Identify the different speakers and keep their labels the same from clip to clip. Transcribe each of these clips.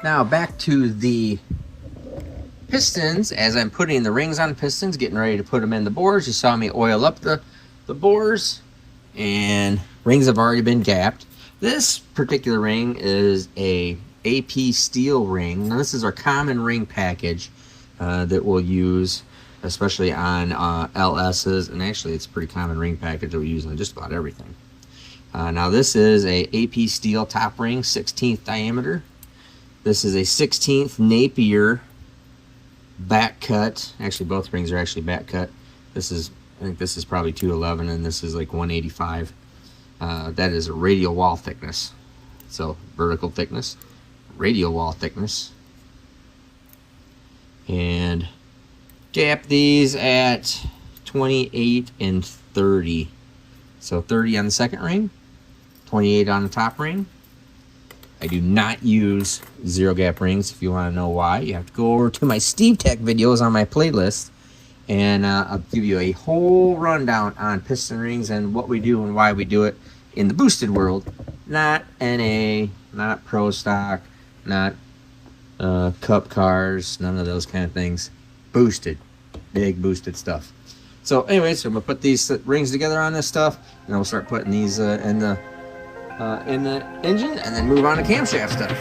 Speaker 1: Now back to the pistons. As I'm putting the rings on pistons, getting ready to put them in the bores, you saw me oil up the bores, and rings have already been gapped. This particular ring is a AP steel ring. Now this is our common ring package that we'll use especially on LS's, and actually it's a pretty common ring package that we use on just about everything. Now this is a AP steel top ring, 16th diameter. This is a 16th Napier back cut. Actually both rings are actually back cut. This is, I think this is probably 211 and this is like 185. That is a radial wall thickness. So vertical thickness, radial wall thickness. And gap these at 28 and 30. So 30 on the second ring, 28 on the top ring. I do not use zero gap rings. If you want to know why, you have to go over to my Steve Tech videos on my playlist, and I'll give you a whole rundown on piston rings and what we do and why we do it in the boosted world, not NA, not pro stock, not cup cars, none of those kind of things. Boosted, big boosted stuff. So anyways, I'm gonna put these rings together on this stuff, and then we'll start putting these in the engine, and then move on to camshaft stuff.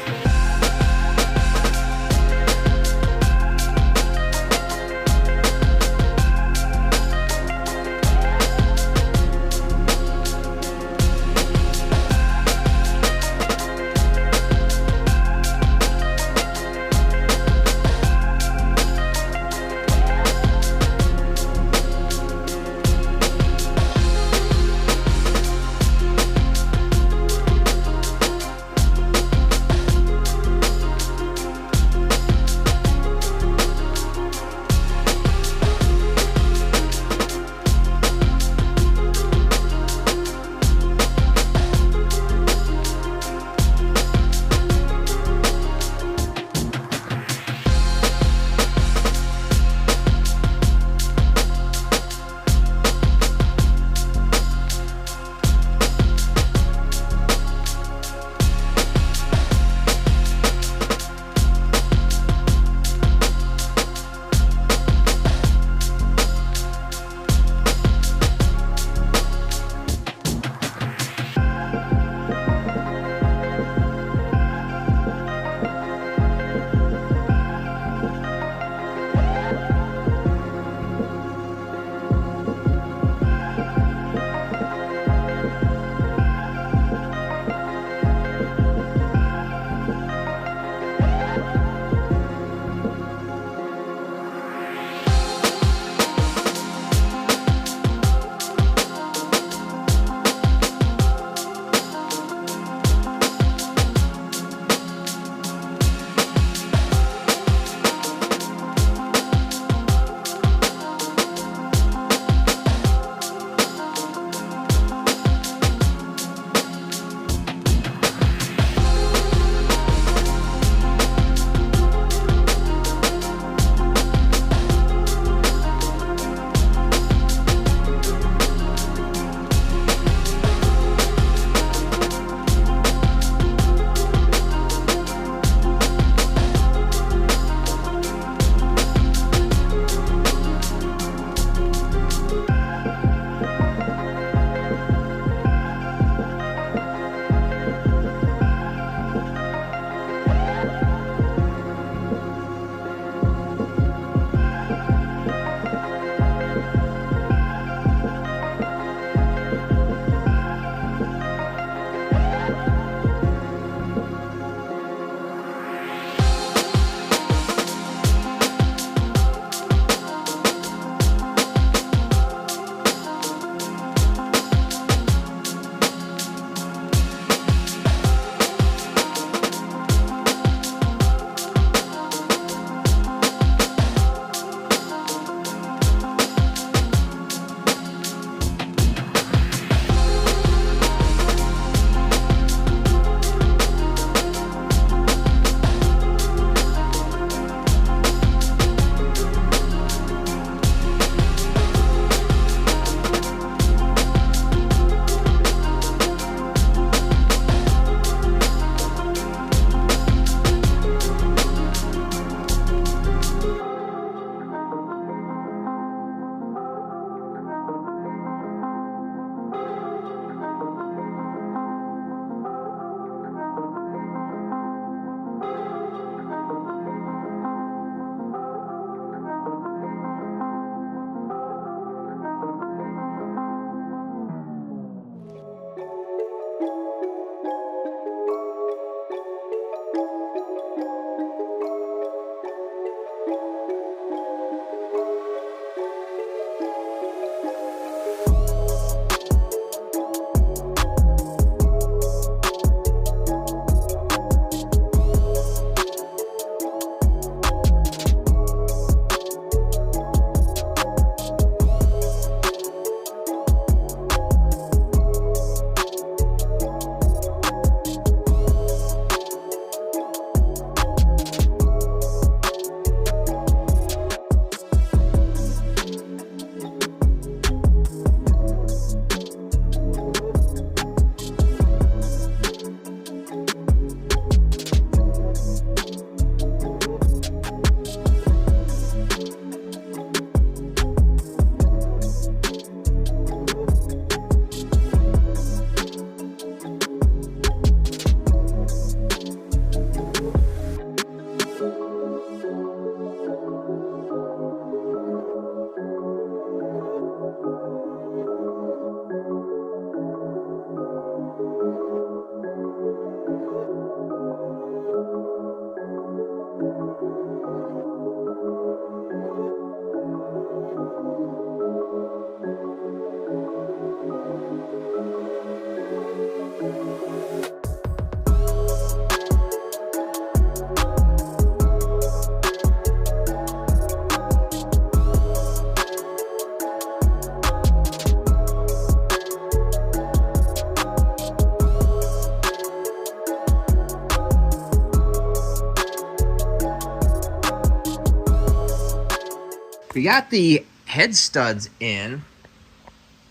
Speaker 1: we got the head studs in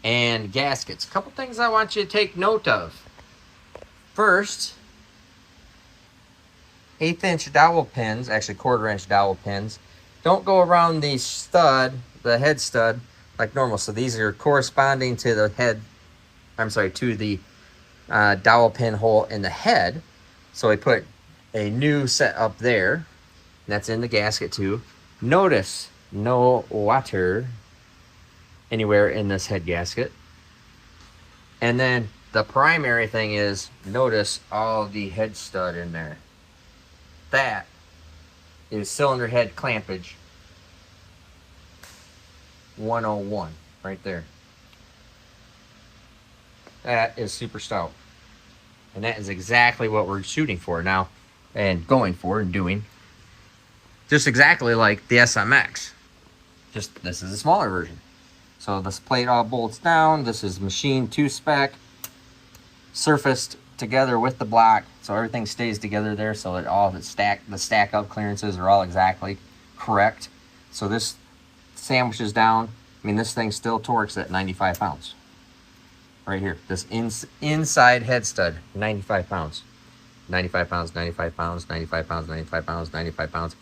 Speaker 1: and gaskets. A couple things I want you to take note of. First, 1/8 inch dowel pins, actually 1/4 inch dowel pins, don't go around the stud, the head stud, like normal. So these are corresponding to the head, I'm sorry, to the dowel pin hole in the head. So I put a new set up there, and that's in the gasket too. Notice no water anywhere in this head gasket. And then the primary thing is, notice all the head stud in there. That is cylinder head clampage 101 right there. That is super stout. And that is exactly what we're shooting for now and going for and doing. Just exactly like the SMX. Just this is a smaller version. So this plate all bolts down. This is machined to spec, surfaced together with the block, so everything stays together there, so that all the stack up clearances are all exactly correct. So this sandwiches down. I mean, this thing still torques at 95 pounds. Right here, this inside head stud, 95 pounds. 95 pounds, 95 pounds, 95 pounds, 95 pounds, 95 pounds.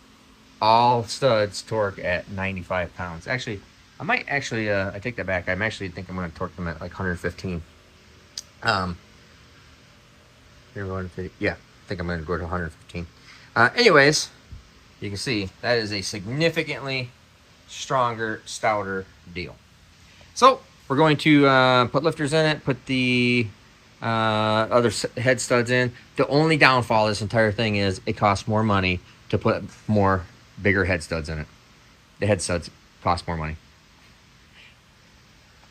Speaker 1: All studs torque at 95 pounds. Actually, I might actually, I take that back. I'm actually think I'm going to torque them at like 115. Yeah, I think I'm going to go to 115. Anyways, you can see that is a significantly stronger, stouter deal. So we're going to put lifters in it, put the other head studs in. The only downfall of this entire thing is it costs more money to put more bigger head studs in it. The head studs cost more money.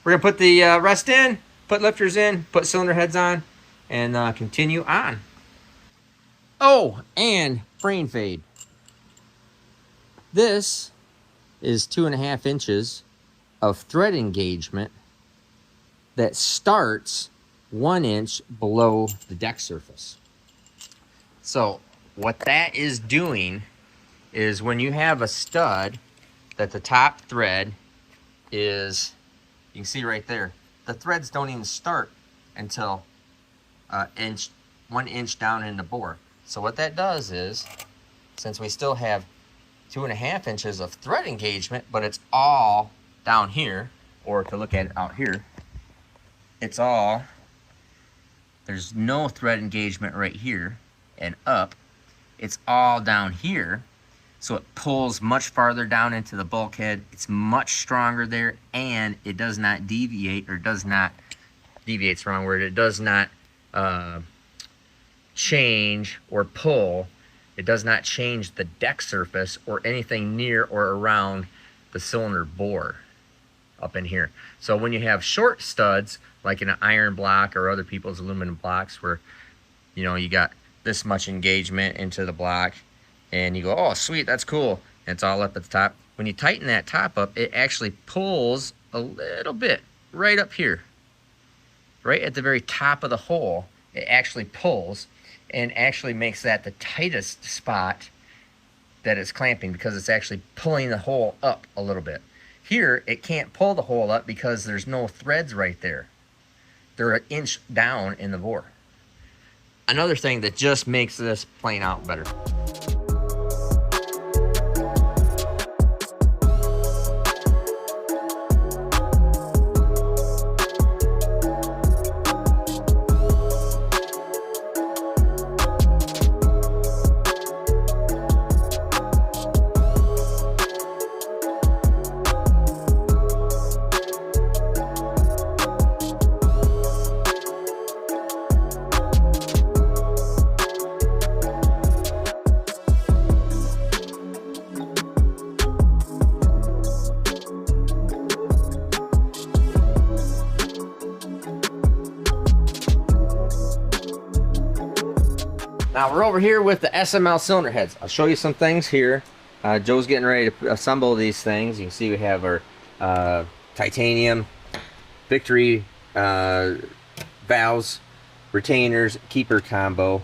Speaker 1: We're going to put the rest in, put lifters in, put cylinder heads on, and continue on. Oh, and frame fade. This is 2.5 inches of thread engagement that starts 1 inch below the deck surface. So what that is doing is when you have a stud that the top thread is, you can see right there, the threads don't even start until 1 inch down in the bore. So what that does is, since we still have 2.5 inches of thread engagement, but it's all down here, or to look at it out here, it's all, there's no thread engagement right here and up, it's all down here. So it pulls much farther down into the bulkhead. It's much stronger there, and it does not deviate, or does not, deviate's the wrong word, it does not change or pull. It does not change the deck surface or anything near or around the cylinder bore up in here. So when you have short studs, like in an iron block or other people's aluminum blocks, where you know you got this much engagement into the block, and you go, oh sweet, that's cool, and it's all up at the top. When you tighten that top up, it actually pulls a little bit right up here, right at the very top of the hole. It actually pulls and actually makes that the tightest spot that it's clamping, because it's actually pulling the hole up a little bit. Here, it can't pull the hole up because there's no threads right there. They're 1 inch down in the bore. Another thing that just makes this plane out better. Now we're over here with the SML cylinder heads. I'll show you some things here. Joe's getting ready to assemble these things. You can see we have our titanium Victory valves, retainers, keeper combo.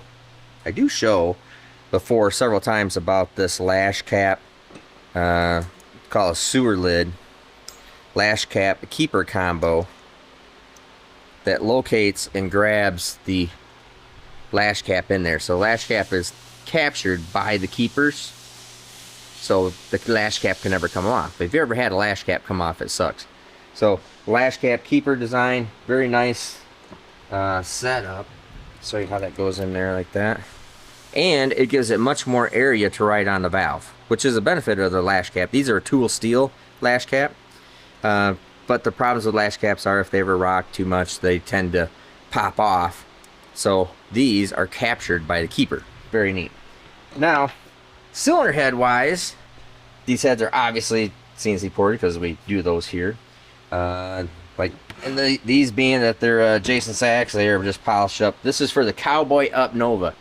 Speaker 1: I do show before several times about this lash cap called a sewer lid lash cap keeper combo that locates and grabs the lash cap in there. So lash cap is captured by the keepers, so the lash cap can never come off. If you ever had a lash cap come off, it sucks. So lash cap keeper design, very nice setup. Show you how that goes in there like that. And it gives it much more area to ride on the valve, which is a benefit of the lash cap. These are a tool steel lash cap, but the problems with lash caps are if they ever rock too much, they tend to pop off. So these are captured by the keeper. Very neat. Now, cylinder head wise, these heads are obviously CNC ported because we do those here. These being that they're Jason Sachs, they are just polished up. This is for the Cowboy Up Nova.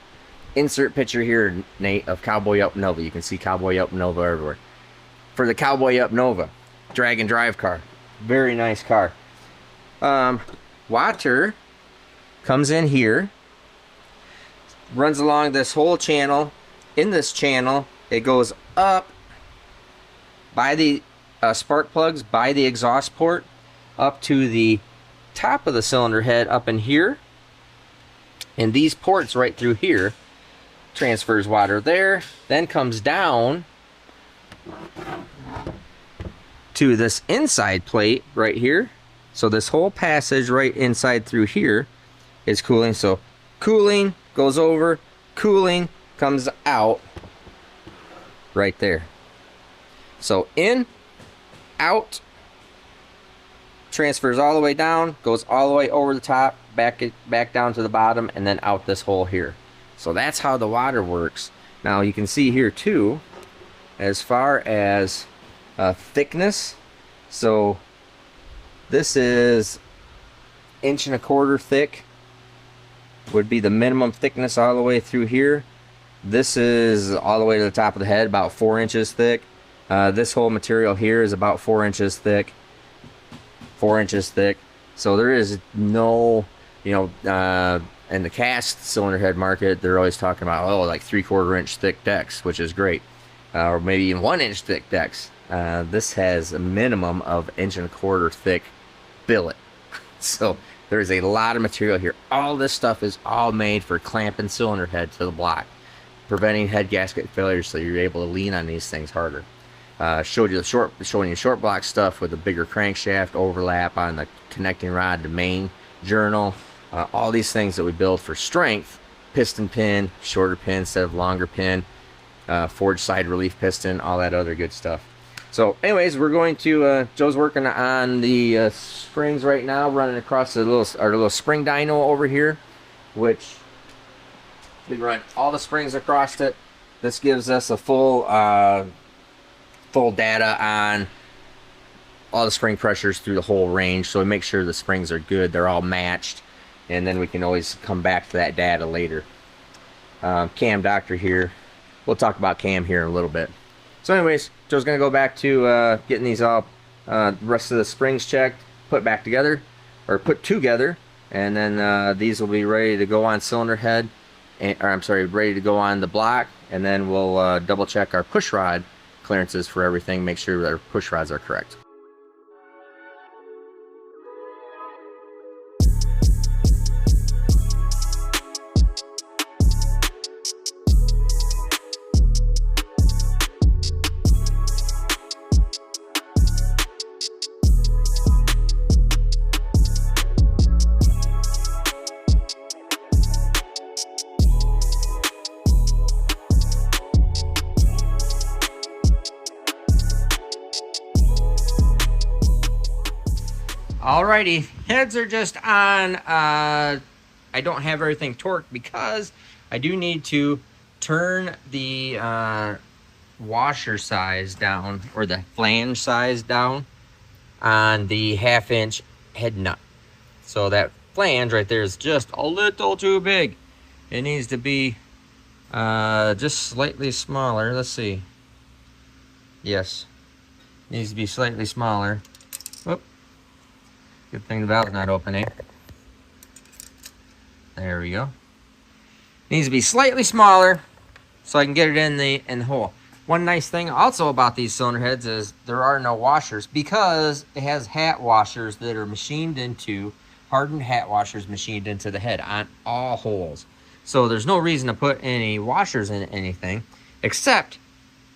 Speaker 1: Insert picture here, Nate, of Cowboy Up Nova. You can see Cowboy Up Nova everywhere. For the Cowboy Up Nova drag and drive car. Very nice car. Water comes in here, runs along this whole channel. In this channel, it goes up by the spark plugs, by the exhaust port, up to the top of the cylinder head up in here. And these ports right through here transfers water there, then comes down to this inside plate right here. So this whole passage right inside through here is cooling. So cooling goes over, cooling comes out right there. So in, out, transfers all the way down, goes all the way over the top, back down to the bottom, and then out this hole here. So that's how the water works. Now you can see here too, as far as thickness. So this is 1.25 inches thick, would be the minimum thickness all the way through here. This is all the way to the top of the head, about 4 inches thick. This whole material here is about 4 inches thick. 4 inches thick. So there is no, in the cast cylinder head market, they're always talking about, oh, like 3/4 inch thick decks, which is great. Or maybe even 1 inch thick decks. This has a minimum of 1.25 inch thick billet. So there's a lot of material here. All this stuff is all made for clamping cylinder head to the block, preventing head gasket failures, so you're able to lean on these things harder. Showing you short block stuff with a bigger crankshaft, overlap on the connecting rod to main journal. All these things that we build for strength, piston pin, shorter pin instead of longer pin, forged side relief piston, all that other good stuff. So anyways, we're going to, Joe's working on the springs right now, running across our little spring dyno over here, which we run all the springs across it. This gives us a full data on all the spring pressures through the whole range, so we make sure the springs are good, they're all matched, and then we can always come back to that data later. Cam Doctor here. We'll talk about Cam here in a little bit. So anyways, Joe's gonna go back to getting these all, the rest of the springs checked, put back together, or put together, and then these will be ready to go on cylinder head, ready to go on the block, and then we'll double check our push rod clearances for everything, make sure that our push rods are correct. Alrighty, heads are just on. I don't have everything torqued because I do need to turn the washer size down, or the flange size down, on the 1/2 inch head nut. So that flange right there is just a little too big. It needs to be just slightly smaller. Let's see. Yes, needs to be slightly smaller. Whoop. Good thing the valve's not opening. There we go. Needs to be slightly smaller so I can get it in the hole. One nice thing also about these cylinder heads is there are no washers, because it has hat washers that are machined into, hardened hat washers machined into the head on all holes. So there's no reason to put any washers in anything, except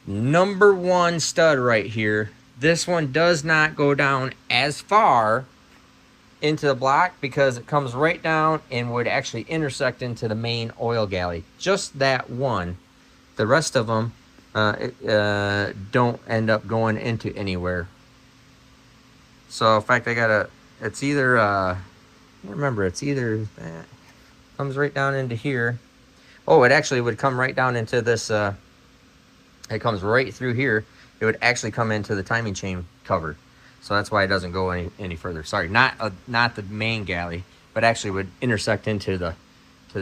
Speaker 1: number one stud right here. This one does not go down as far into the block because it comes right down and would actually intersect into the main oil galley. Just that one. The rest of them don't end up going into anywhere. So in fact, I gotta, it's either I don't remember, it's either that comes right down into here. Oh, it actually would come right down into this it comes right through here. It would actually come into the timing chain cover. So that's why it doesn't go any further. Sorry, not the main galley, but actually would intersect into the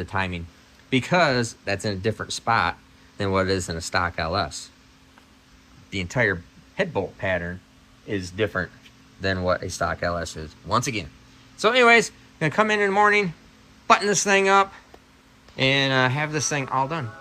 Speaker 1: timing, because that's in a different spot than what it is in a stock LS. The entire head bolt pattern is different than what a stock LS is, once again. So anyways, I'm gonna come in the morning, button this thing up, and have this thing all done.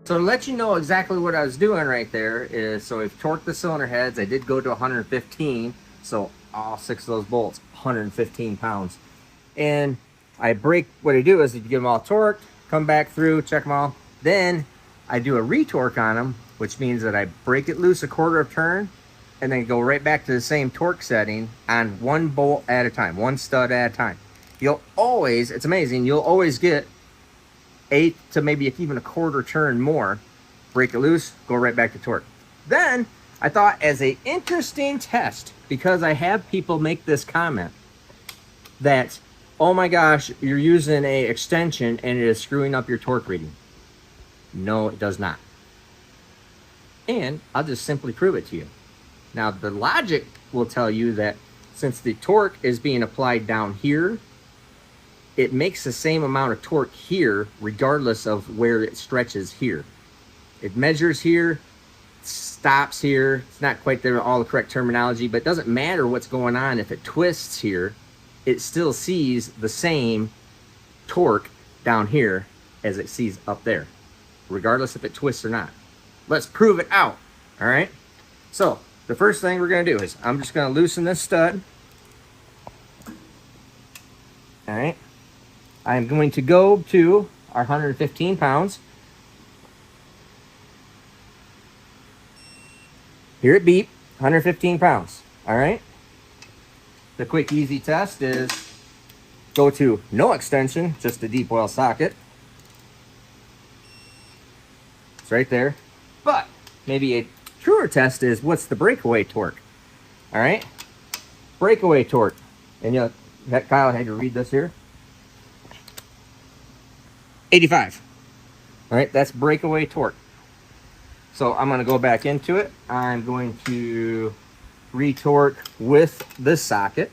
Speaker 1: So to let you know exactly what I was doing right there is, so we've torqued the cylinder heads. I did go to 115, so all 6 of those bolts, 115 pounds. And I break, what I do is you get them all torqued, come back through, check them all. Then I do a retorque on them, which means that I break it loose a quarter of turn, and then go right back to the same torque setting on one bolt at a time, one stud at a time. You'll always, it's amazing, you'll always get 8 to maybe even a quarter turn more. Break it loose, go right back to torque. Then I thought, as a interesting test, because I have people make this comment that, oh my gosh, you're using a extension and it is screwing up your torque reading. No, it does not. And I'll just simply prove it to you. Now, the logic will tell you that since the torque is being applied down here, it makes the same amount of torque here regardless of where it stretches here. It measures here, stops here. It's not quite there, all the correct terminology, but it doesn't matter what's going on. If it twists here, it still sees the same torque down here as it sees up there, regardless if it twists or not. Let's prove it out, all right? So the first thing we're gonna do is I'm just gonna loosen this stud, all right? I'm going to go to our 115 pounds. Hear it beep, 115 pounds, all right? The quick, easy test is go to no extension, just a deep well socket. It's right there. But maybe a truer test is, what's the breakaway torque, all right? Breakaway torque. And you know, Kyle had to read this here. 85. All right, that's breakaway torque. So I'm going to go back into it. I'm going to retorque with this socket.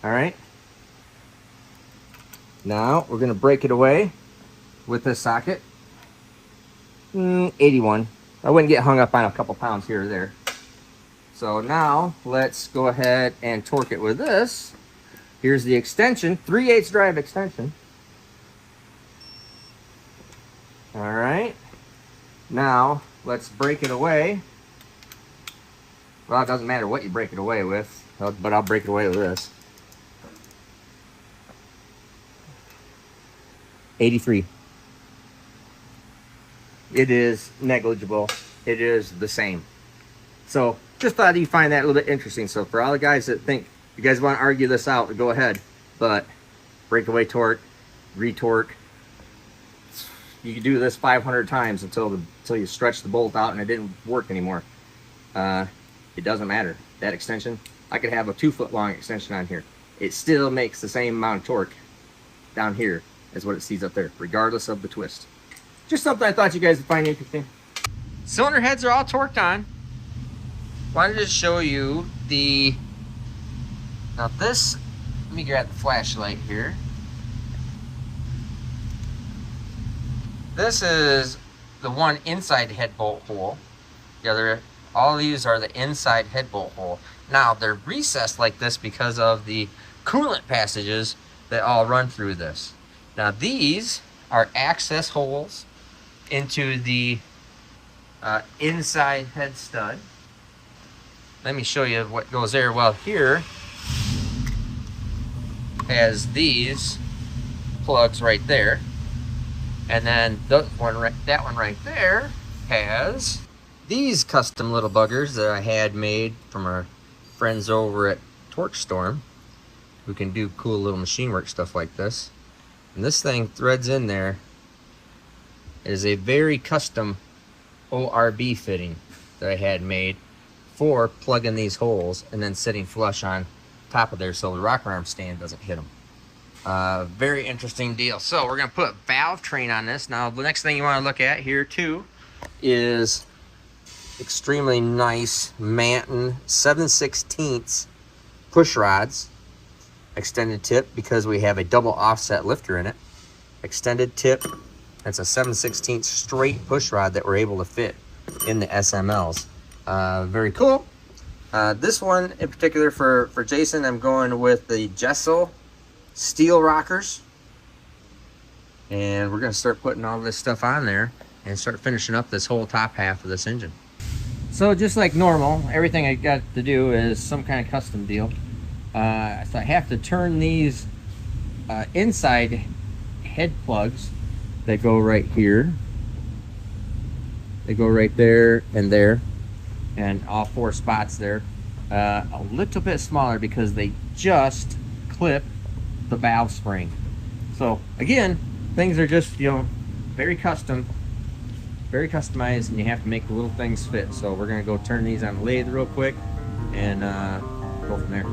Speaker 1: All right. Now we're going to break it away with this socket. 81. I wouldn't get hung up on a couple pounds here or there. So now let's go ahead and torque it with this. Here's the extension, 3/8 drive extension. All right. Now, let's break it away. Well, it doesn't matter what you break it away with, but I'll break it away with this. 83. It is negligible. It is the same. So, just thought you'd find that a little bit interesting. So, for all the guys that think you guys want to argue this out, go ahead. But breakaway torque, retorque, you can do this 500 times until you stretch the bolt out and it didn't work anymore. It doesn't matter. That extension, I could have a 2-foot long extension on here. It still makes the same amount of torque down here as what it sees up there, regardless of the twist. Just something I thought you guys would find interesting. Cylinder heads are all torqued on. Wanted to show you the, now this, let me grab the flashlight here. This is the one inside head bolt hole. The other, all these are the inside head bolt hole. Now they're recessed like this because of the coolant passages that all run through this. Now these are access holes into the inside head stud. Let me show you what goes there. Well, here has these plugs right there, and then that one right there has these custom little buggers that I had made from our friends over at Torque Storm, who can do cool little machine work stuff like this. And this thing threads in there. It is a very custom ORB fitting that I had made for plugging these holes and then sitting flush on top of there so the rocker arm stand doesn't hit them. Very interesting deal. So we're going to put valve train on this. Now the next thing you want to look at here too is extremely nice Manton 7/16 push rods. Extended tip because we have a double offset lifter in it. Extended tip. That's a 7/16 straight push rod that we're able to fit in the SMLs. Very cool. This one in particular for Jason, I'm going with the Jessel steel rockers. And we're going to start putting all this stuff on there and start finishing up this whole top half of this engine. So just like normal, everything I got to do is some kind of custom deal. So I have to turn these inside head plugs that go right here. They go right there, and all 4 spots there. A little bit smaller because they just clip the valve spring. So again, things are just, you know, very custom, very customized, and you have to make the little things fit. So we're gonna go turn these on the lathe real quick and go from there.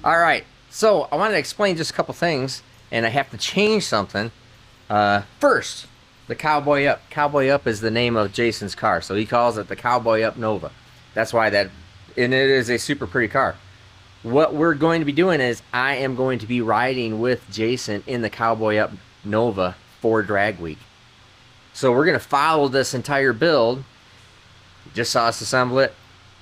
Speaker 1: All right, so I wanted to explain just a couple things, and I have to change something. First, the Cowboy Up. Cowboy Up is the name of Jason's car, so he calls it the Cowboy Up Nova. That's why that, and it is a super pretty car. What we're going to be doing is I am going to be riding with Jason in the Cowboy Up Nova for Drag Week. So we're going to follow this entire build. Just saw us assemble it.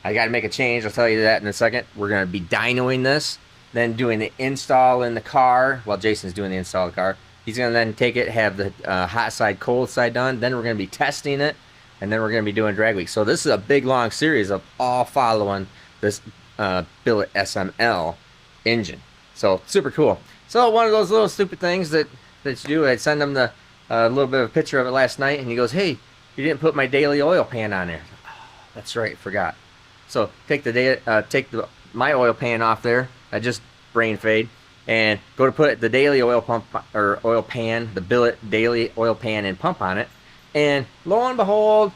Speaker 1: I got to make a change. I'll tell you that in a second. We're going to be dynoing this, then doing the install in the car while Jason's doing the install in the car. He's going to then take it, have the hot side, cold side done. Then we're going to be testing it, and then we're going to be doing Drag Week. So this is a big, long series of all following this Billet SML engine. So super cool. So one of those little stupid things that you do, I'd send him the little bit of a picture of it last night, and he goes, "Hey, you didn't put my daily oil pan on there." That's right, forgot. So take my oil pan off there. I just brain fade, and go to put the daily oil pump or oil pan, the Billet daily oil pan and pump on it, and lo and behold,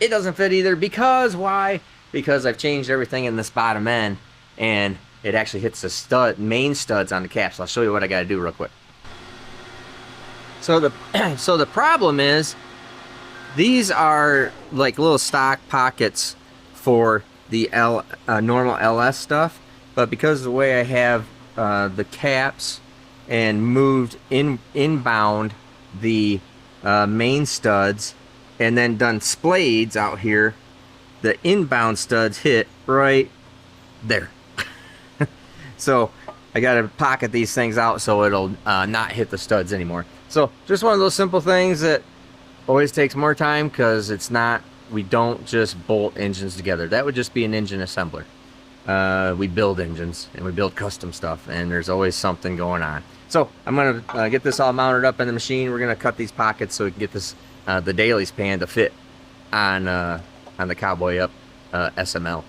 Speaker 1: it doesn't fit either. Because why? Because I've changed everything in this bottom end, and it actually hits the main studs on the cap. So I'll show you what I got to do real quick. So the problem is, these are like little stock pockets for the normal LS stuff, but because of the way I have the caps and moved inbound the main studs and then done splades out here, the inbound studs hit right there. So I gotta pocket these things out so it'll not hit the studs anymore. So just one of those simple things that always takes more time, because we don't just bolt engines together. That would just be an engine assembler. We build engines and we build custom stuff, and there's always something going on. So I'm gonna get this all mounted up in the machine. We're gonna cut these pockets so we can get this the dailies pan to fit on the Cowboy Up SML.